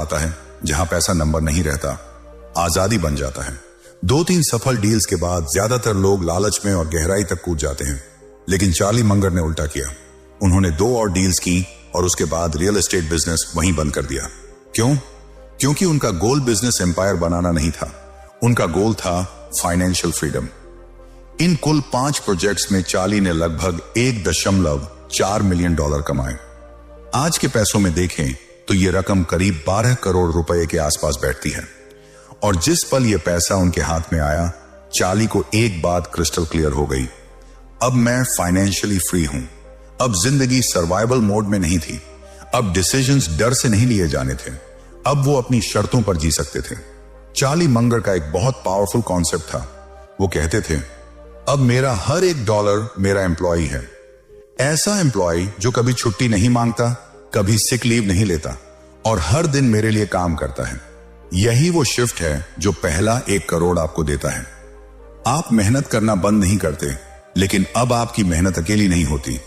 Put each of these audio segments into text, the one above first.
आता है जहां पैसा नंबर नहीं रहता, आजादी बन जाता है। 2-3 सफल डील्स के बाद ज्यादातर लोग लालच में और गहराई तक कूद जाते हैं, लेकिन चार्ली मंगर ने उल्टा किया। उन्होंने 2 और डील्स की और उसके बाद रियल एस्टेट बिजनेस वहीं बंद कर दिया। क्यों? क्योंकि उनका गोल बिजनेस एम्पायर बनाना नहीं था, उनका गोल था फाइनेंशियल फ्रीडम। इन कुल 5 प्रोजेक्ट्स में चार्ली ने लगभग $1.4 मिलियन कमाए। आज के पैसों में देखें तो यह रकम करीब 12 करोड़ रुपए के आसपास बैठती है। और जिस पल यह पैसा उनके हाथ में आया, चार्ली को एक बात क्रिस्टल क्लियर हो गई, अब मैं फाइनेंशियली फ्री हूं। अब जिंदगी सर्वाइवल मोड में नहीं थी, अब डिसीजंस डर से नहीं लिए जाने थे, अब वो अपनी शर्तों पर जी सकते थे। चार्ली मंगर का एक बहुत पावरफुल कॉन्सेप्ट था। वो कहते थे, अब मेरा हर $1 मेरा एम्प्लॉय है। ऐसा एम्प्लॉय जो कभी छुट्टी नहीं मांगता, कभी सिक लीव नहीं लेता और हर दिन मेरे लिए काम करता है। यही वो शिफ्ट है जो पहला 1 करोड़ आपको देता है। आप मेहनत करना बंद नहीं करते, लेकिन अब आपकी मेहनत अकेली नहीं होती,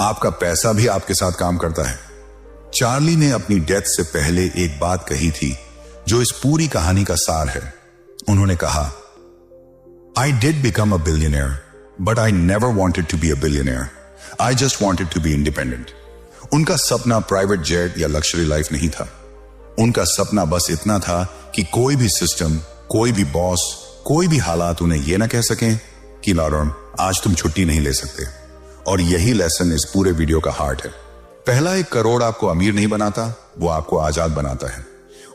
आपका पैसा भी आपके साथ काम करता है। चार्ली ने अपनी डेथ से पहले एक बात कही थी जो इस पूरी कहानी का सार है। उन्होंने कहा, I did become a billionaire, but I never wanted to be a billionaire. I just wanted to be independent. उनका सपना प्राइवेट जेट या लग्जरी लाइफ नहीं था। उनका सपना बस इतना था कि कोई भी सिस्टम, कोई भी बॉस, कोई भी हालात उन्हें यह ना कह सकें कि लॉरेन आज तुम छुट्टी नहीं ले सकते। और यही लेसन इस पूरे वीडियो का हार्ट है। पहला 1 करोड़ आपको अमीर नहीं बनाता, वो आपको आजाद बनाता है।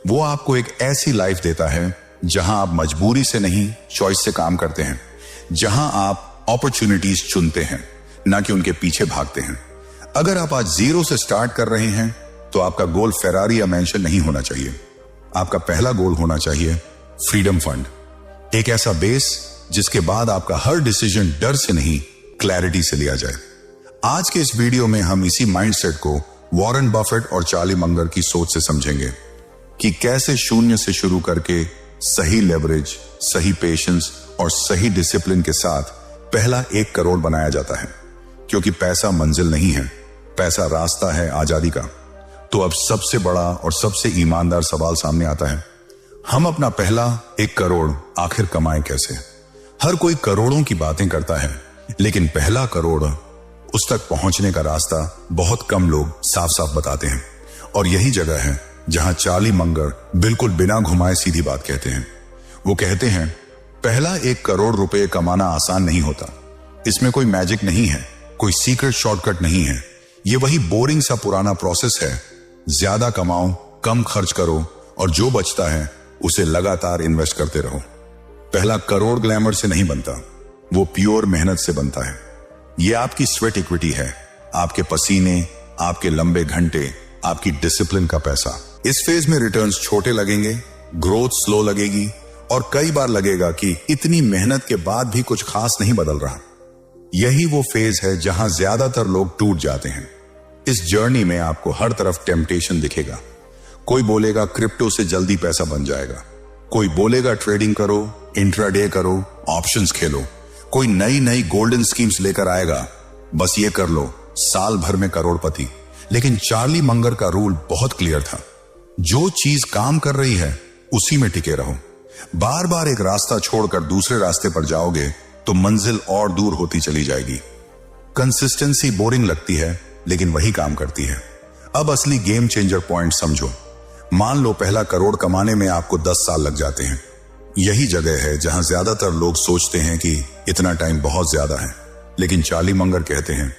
वो आपको एक ऐसी लाइफ देता है जहां आप मजबूरी से नहीं, चॉइस से काम करते हैं, जहां आप अपॉर्चुनिटीज चुनते हैं, ना कि उनके पीछे भागते हैं। अगर आप आज 0 से स्टार्ट कर रहे हैं तो आपका गोल फेरारी या मैंशन नहीं होना चाहिए। आपका पहला गोल होना चाहिए फ्रीडम फंड, एक ऐसा बेस जिसके बाद आपका हर डिसीजन डर से नहीं, क्लैरिटी से लिया जाए। आज के इस वीडियो में हम इसी माइंडसेट को वॉरेन बफेट और चार्ली मंगर की सोच से समझेंगे कि कैसे शून्य से शुरू करके सही लेवरेज, सही पेशेंस और सही डिसिप्लिन के साथ पहला 1 करोड़ बनाया जाता है। क्योंकि पैसा मंजिल नहीं है, पैसा रास्ता है आजादी का। तो अब सबसे बड़ा और सबसे ईमानदार सवाल सामने आता है, हम अपना पहला 1 करोड़ आखिर कमाएं कैसे? हर कोई करोड़ों की बातें करता है, लेकिन पहला करोड़, उस तक पहुंचने का रास्ता बहुत कम लोग साफ साफ बताते हैं। और यही जगह है जहां चार्ली मंगर बिल्कुल बिना घुमाए सीधी बात कहते हैं। वो कहते हैं, पहला 1 करोड़ रुपए कमाना आसान नहीं होता। इसमें कोई मैजिक नहीं है, कोई सीक्रेट शॉर्टकट नहीं है। ये वही बोरिंग सा पुराना प्रोसेस है, ज्यादा कमाओ, कम खर्च करो और जो बचता है उसे लगातार इन्वेस्ट करते रहो। पहला करोड़ ग्लैमर से नहीं बनता, वो प्योर मेहनत से बनता है। ये आपकी स्वेट इक्विटी है, आपके पसीने, आपके लंबे घंटे, आपकी डिसिप्लिन का पैसा। इस फेज में रिटर्न्स छोटे लगेंगे, ग्रोथ स्लो लगेगी और कई बार लगेगा कि इतनी मेहनत के बाद भी कुछ खास नहीं बदल रहा। यही वो फेज है जहां ज्यादातर लोग टूट जाते हैं। इस जर्नी में आपको हर तरफ टेम्पटेशन दिखेगा। कोई बोलेगा क्रिप्टो से जल्दी पैसा बन जाएगा, कोई बोलेगा ट्रेडिंग करो, इंट्राडे करो, ऑप्शंस खेलो, कोई नई नई गोल्डन स्कीम्स लेकर आएगा, बस ये कर लो, साल भर में करोड़पति। लेकिन चार्ली मंगर का रूल बहुत क्लियर था, जो चीज काम कर रही है उसी में टिके रहो। बार बार एक रास्ता छोड़कर दूसरे रास्ते पर जाओगे तो मंजिल और दूर होती चली जाएगी। कंसिस्टेंसी बोरिंग लगती है, लेकिन वही काम करती है। अब असली गेम चेंजर पॉइंट समझो। मान लो पहला करोड़ कमाने में आपको 10 साल लग जाते हैं। यही जगह है जहां ज्यादातर लोग सोचते हैं कि इतना टाइम बहुत ज्यादा है, लेकिन चार्ली मंगर कहते हैं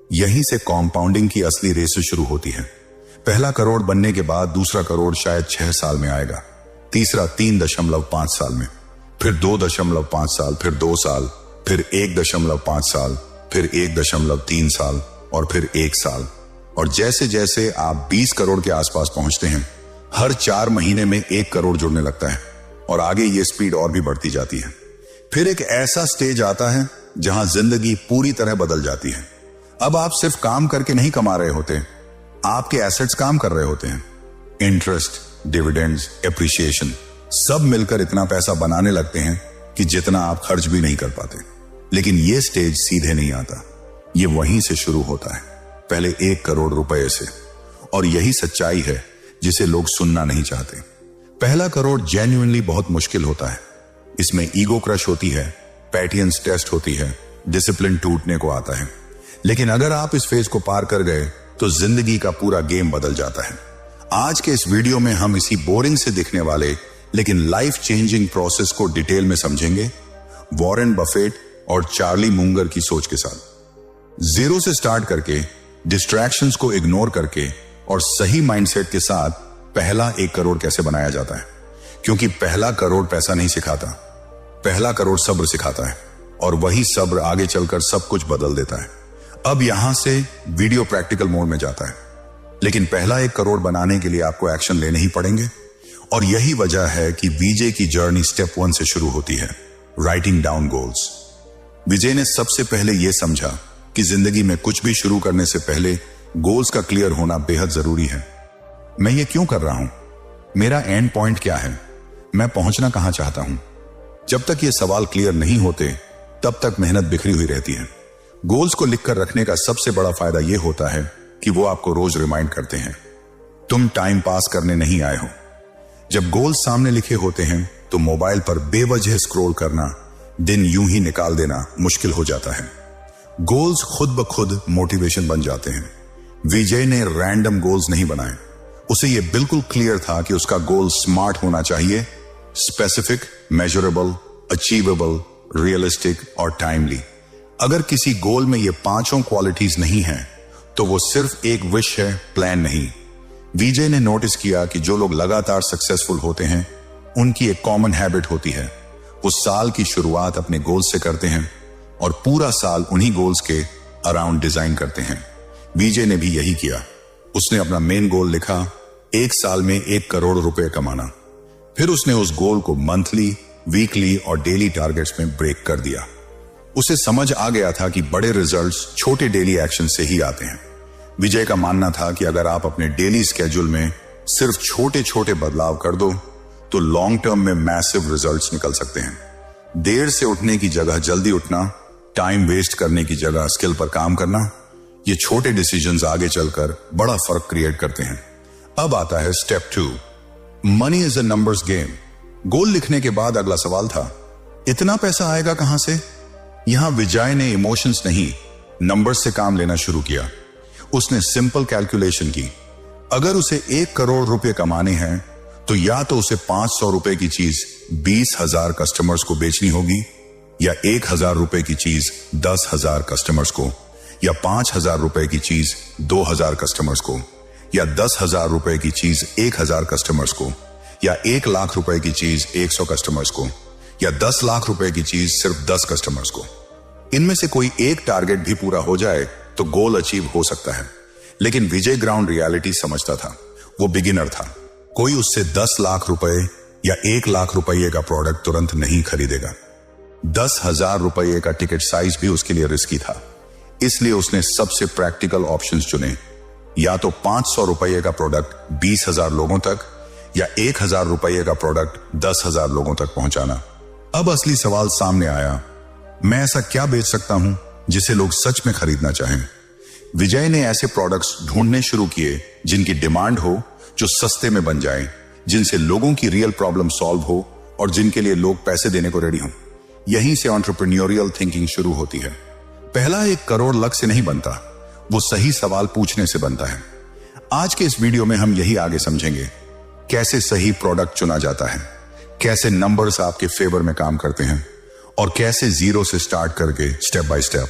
यहीं से कॉम्पाउंडिंग की असली रेस शुरू होती है। पहला करोड़ बनने के बाद दूसरा करोड़ शायद 6 साल में आएगा, तीसरा 3.5 साल में, फिर 2.5 साल, फिर 2 साल, फिर 1.5 साल, फिर 1.3 साल और फिर 1 साल। और जैसे जैसे आप 20 करोड़ के आसपास पहुंचते हैं, हर 4 महीने में 1 करोड़ जुड़ने लगता है और आगे ये स्पीड और भी बढ़ती जाती है। फिर एक ऐसा स्टेज आता है जहां जिंदगी पूरी तरह बदल जाती है। अब आप सिर्फ काम करके नहीं कमा रहे होते, आपके एसेट्स काम कर रहे होते हैं। इंटरेस्ट, डिविडेंड्स, एप्रिसिएशन सब मिलकर इतना पैसा बनाने लगते हैं कि जितना आप खर्च भी नहीं कर पाते। लेकिन ये स्टेज सीधे नहीं आता, ये वहीं से शुरू होता है, पहले 1 करोड़ रुपए से। और यही सच्चाई है जिसे लोग सुनना नहीं चाहते। पहला करोड़ जेन्युइनली बहुत मुश्किल होता है। इसमें ईगो क्रश होती है, पैटियंस टेस्ट होती है, डिसिप्लिन टूटने को आता है। लेकिन अगर आप इस फेज को पार कर गए तो जिंदगी का पूरा गेम बदल जाता है। आज के इस वीडियो में हम इसी बोरिंग से दिखने वाले लेकिन लाइफ चेंजिंग प्रोसेस को डिटेल में समझेंगे, वॉरेन बफेट और चार्ली मुंगर की सोच के साथ। जीरो से स्टार्ट करके, डिस्ट्रैक्शंस को इग्नोर करके और सही माइंडसेट के साथ पहला 1 करोड़ कैसे बनाया जाता है। क्योंकि पहला करोड़ पैसा नहीं सिखाता, पहला करोड़ सब्र सिखाता है, और वही सब्र आगे चलकर सब कुछ बदल देता है। अब यहां से वीडियो प्रैक्टिकल मोड में जाता है, लेकिन पहला 1 करोड़ बनाने के लिए आपको एक्शन लेने ही पड़ेंगे। और यही वजह है कि विजय की जर्नी स्टेप 1 से शुरू होती है, राइटिंग डाउन गोल्स। विजय ने सबसे पहले यह समझा कि जिंदगी में कुछ भी शुरू करने से पहले गोल्स का क्लियर होना बेहद जरूरी है। मैं ये क्यों कर रहा हूं? मेरा एंड पॉइंट क्या है? मैं पहुंचना कहां चाहता हूं? जब तक ये सवाल क्लियर नहीं होते तब तक मेहनत बिखरी हुई रहती है। गोल्स को लिखकर रखने का सबसे बड़ा फायदा यह होता है कि वो आपको रोज रिमाइंड करते हैं, तुम टाइम पास करने नहीं आए हो। जब गोल्स सामने लिखे होते हैं तो मोबाइल पर बेवजह स्क्रॉल करना, दिन यूं ही निकाल देना मुश्किल हो जाता है। गोल्स खुद ब खुद मोटिवेशन बन जाते हैं। विजय ने रैंडम गोल्स नहीं बनाए। उसे यह बिल्कुल क्लियर था कि उसका गोल स्मार्ट होना चाहिए, स्पेसिफिक, मेजरेबल, अचीवेबल, रियलिस्टिक और टाइमली। अगर किसी गोल में ये 5 क्वालिटीज नहीं है तो वो सिर्फ एक विश है, प्लान नहीं। विजय ने नोटिस किया कि जो लोग लगातार सक्सेसफुल होते हैं उनकी एक कॉमन हैबिट होती है, वो साल की शुरुआत अपने गोल्स से करते हैं और पूरा साल उन्हीं गोल्स के अराउंड डिजाइन करते हैं। विजय ने भी यही किया। उसने अपना मेन गोल लिखा, 1 साल में 1 करोड़ रुपए कमाना। फिर उसने उस गोल को मंथली, वीकली और डेली टारगेट्स में ब्रेक कर दिया। उसे समझ आ गया था कि बड़े रिजल्ट्स छोटे डेली एक्शन से ही आते हैं। विजय का मानना था कि अगर आप अपने डेली स्केड्यूल में सिर्फ छोटे छोटे बदलाव कर दो तो लॉन्ग टर्म में मैसिव रिजल्ट्स निकल सकते हैं। देर से उठने की जगह जल्दी उठना, टाइम वेस्ट करने की जगह स्किल पर काम करना, ये छोटे डिसीजंस आगे चलकर बड़ा फर्क क्रिएट करते हैं। अब आता है step 2, money is a numbers game. Goal लिखने के बाद अगला सवाल था, इतना पैसा आएगा कहां से? यहां विजय ने इमोशंस नहीं, नंबर्स से काम लेना शुरू किया। उसने सिंपल कैलकुलेशन की। अगर उसे 1 करोड़ रुपए कमाने हैं तो या तो उसे 500 रुपए की चीज 20,000 कस्टमर्स को बेचनी होगी, या 1,000 रुपए की चीज 10,000 कस्टमर्स को, या 5,000 रुपए की चीज 2,000 कस्टमर्स को, या 10,000 रुपए की चीज 1,000 कस्टमर्स को, या 1 लाख रुपए की चीज 100 कस्टमर्स को, या 10 लाख रुपए की चीज सिर्फ 10 कस्टमर्स को। इनमें से कोई एक टारगेट भी पूरा हो जाए तो गोल अचीव हो सकता है। लेकिन विजय ग्राउंड रियलिटी समझता था। वो बिगिनर था। कोई उससे 10 लाख रुपए या 1 लाख रुपए का प्रोडक्ट तुरंत नहीं खरीदेगा। 10,000 रुपए का टिकट साइज भी उसके लिए रिस्की था। इसलिए उसने सबसे प्रैक्टिकल ऑप्शंस चुने, या तो 500 रुपए का प्रोडक्ट 20,000 लोगों तक, या 1,000 रुपए का प्रोडक्ट 10,000 लोगों तक पहुंचाना। अब असली सवाल सामने आया, मैं ऐसा क्या बेच सकता हूं जिसे लोग सच में खरीदना चाहें? विजय ने ऐसे प्रोडक्ट्स ढूंढने शुरू किए जिनकी डिमांड हो, जो सस्ते में बन जाएं, जिनसे लोगों की रियल प्रॉब्लम सॉल्व हो और जिनके लिए लोग पैसे देने को रेडी हों। यहीं से एंटरप्रेन्योरियल थिंकिंग शुरू होती है। पहला 1 करोड़ लक से नहीं बनता, वो सही सवाल पूछने से बनता है। आज के इस वीडियो में हम यही आगे समझेंगे, कैसे सही प्रोडक्ट चुना जाता है, कैसे नंबर्स आपके फेवर में काम करते हैं, और कैसे जीरो से स्टार्ट करके स्टेप बाय स्टेप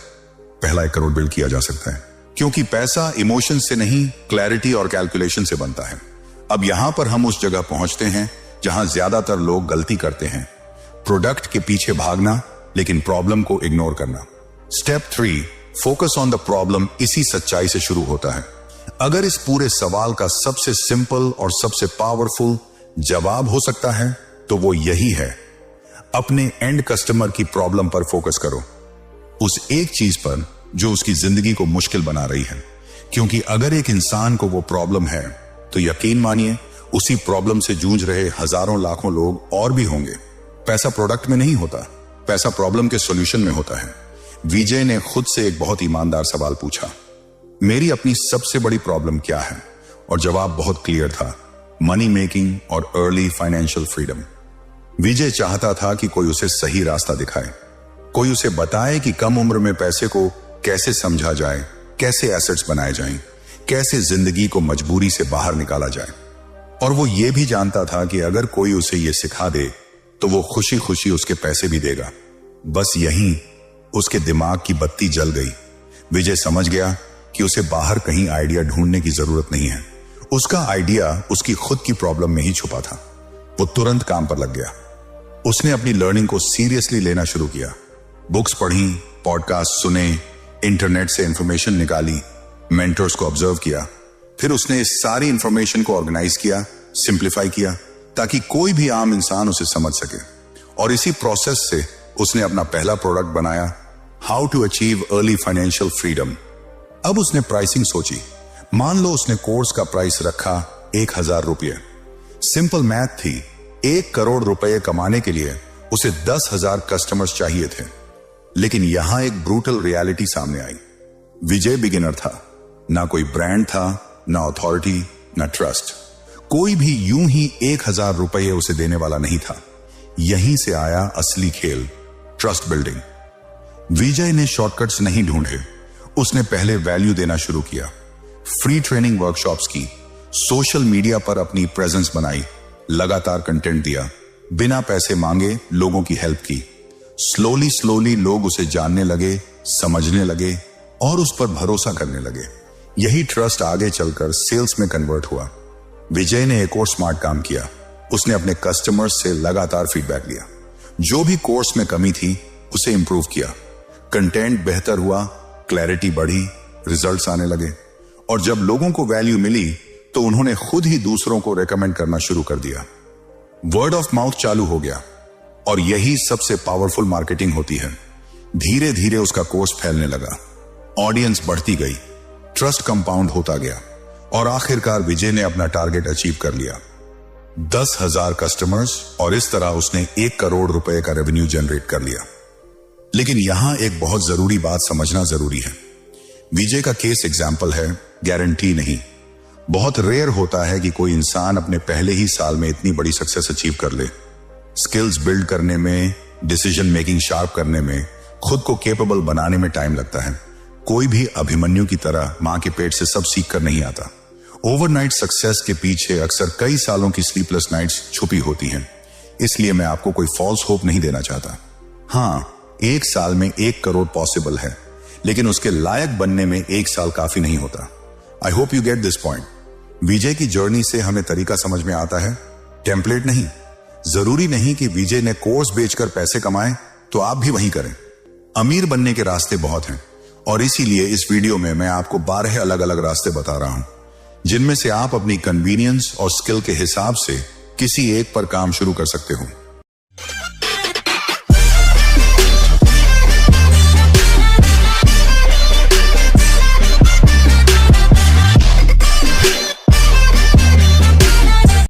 पहला 1 करोड़ बिल्ड किया जा सकता है। क्योंकि पैसा इमोशन से नहीं, क्लैरिटी और कैलकुलेशन से बनता है। अब यहां पर हम उस जगह पहुंचते हैं जहां ज्यादातर लोग गलती करते हैं, प्रोडक्ट के पीछे भागना लेकिन प्रॉब्लम को इग्नोर करना। Step 3, focus on the problem, इसी सच्चाई से शुरू होता है। अगर इस पूरे सवाल का सबसे सिंपल और सबसे पावरफुल जवाब हो सकता है तो वो यही है, अपने एंड कस्टमर की प्रॉब्लम पर फोकस करो, उस एक चीज पर जो उसकी जिंदगी को मुश्किल बना रही है। क्योंकि अगर एक इंसान को वो प्रॉब्लम है तो यकीन मानिए उसी प्रॉब्लम से जूझ रहे हजारों लाखों लोग और भी होंगे। पैसा प्रोडक्ट में नहीं होता, पैसा प्रॉब्लम के सॉल्यूशन में होता है। विजय ने खुद से एक बहुत ईमानदार सवाल पूछा, मेरी अपनी सबसे बड़ी प्रॉब्लम क्या है? और जवाब बहुत क्लियर था, मनी मेकिंग और अर्ली फाइनेंशियल फ्रीडम। विजय चाहता था कि कोई उसे सही रास्ता दिखाए, कोई उसे बताए कि कम उम्र में पैसे को कैसे समझा जाए, कैसे एसेट्स बनाए जाएं, कैसे जिंदगी को मजबूरी से बाहर निकाला जाए। और वो ये भी जानता था कि अगर कोई उसे ये सिखा दे तो वो खुशी खुशी उसके पैसे भी देगा। बस यहीं उसके दिमाग की बत्ती जल गई। विजय समझ गया कि उसे बाहर कहीं आइडिया ढूंढने की जरूरत नहीं है, उसका आइडिया उसकी खुद की प्रॉब्लम में ही छुपा था। वो तुरंत काम पर लग गया। उसने अपनी लर्निंग को सीरियसली लेना शुरू किया। बुक्स पढ़ी, पॉडकास्ट सुने, इंटरनेट से इंफॉर्मेशन निकाली, मेंटर्स को ऑब्जर्व किया। फिर उसने इस सारी इंफॉर्मेशन को ऑर्गेनाइज किया, सिंप्लीफाई किया, ताकि कोई भी आम इंसान उसे समझ सके। और इसी प्रोसेस से उसने अपना पहला प्रोडक्ट बनाया, how to achieve early financial freedom. अब उसने प्राइसिंग सोची। मान लो उसने कोर्स का प्राइस रखा 1000 रुपये। सिंपल मैथ थी, 1 करोड़ रुपए कमाने के लिए उसे 10,000 कस्टमर्स चाहिए थे। लेकिन यहां एक ब्रूटल रियलिटी सामने आई। विजय बिगिनर था, ना कोई ब्रांड था, ना अथॉरिटी, ना ट्रस्ट। कोई भी यूं ही 1000 रुपये उसे देने वाला नहीं था। यहीं से आया असली खेल, ट्रस्ट बिल्डिंग। विजय ने शॉर्टकट्स नहीं ढूंढे, उसने पहले वैल्यू देना शुरू किया। फ्री ट्रेनिंग वर्कशॉप्स की, सोशल मीडिया पर अपनी प्रेजेंस बनाई, लगातार कंटेंट दिया, बिना पैसे मांगे लोगों की हेल्प की। स्लोली लोग उसे जानने लगे, समझने लगे और उस पर भरोसा करने लगे। यही ट्रस्ट आगे चलकर सेल्स में कन्वर्ट हुआ। विजय ने एक और स्मार्ट काम किया। उसने अपने कस्टमर्स से लगातार फीडबैक लिया। जो भी कोर्स में कमी थी उसे इंप्रूव किया। कंटेंट बेहतर हुआ, क्लैरिटी बढ़ी, रिजल्ट्स आने लगे। और जब लोगों को वैल्यू मिली तो उन्होंने खुद ही दूसरों को रेकमेंड करना शुरू कर दिया। वर्ड ऑफ माउथ चालू हो गया और यही सबसे पावरफुल मार्केटिंग होती है। धीरे धीरे उसका कोर्स फैलने लगा, ऑडियंस बढ़ती गई, ट्रस्ट कंपाउंड होता गया और आखिरकार विजय ने अपना टारगेट अचीव कर लिया, 10,000 कस्टमर्स। और इस तरह उसने 1 करोड़ रुपए का रेवेन्यू जनरेट कर लिया। लेकिन यहां एक बहुत जरूरी बात समझना जरूरी है। विजय का केस एग्जाम्पल है, गारंटी नहीं। बहुत रेयर होता है कि कोई इंसान अपने पहले ही साल में इतनी बड़ी सक्सेस अचीव कर ले। स्किल्स बिल्ड करने में, डिसीजन मेकिंग शार्प करने में, खुद को केपेबल बनाने में टाइम लगता है। कोई भी अभिमन्यु की तरह मां के पेट से सब सीख कर नहीं आता। ओवरनाइट सक्सेस के पीछे अक्सर कई सालों की स्लीपलेस नाइट्स छुपी होती हैं। इसलिए मैं आपको कोई फॉल्स होप नहीं देना चाहता। हां, 1 साल में 1 करोड़ पॉसिबल है, लेकिन उसके लायक बनने में 1 साल काफी नहीं होता। I hope you get this point. Vijay की जर्नी से हमें तरीका समझ में आता है, टेम्पलेट नहीं। जरूरी नहीं कि विजय ने कोर्स बेचकर पैसे कमाए तो आप भी वही करें। अमीर बनने के रास्ते बहुत हैं और इसीलिए इस वीडियो में मैं आपको 12 अलग अलग रास्ते बता रहा हूं, जिनमें से आप अपनी कन्वीनियंस और स्किल के हिसाब से किसी एक पर काम शुरू कर सकते हो।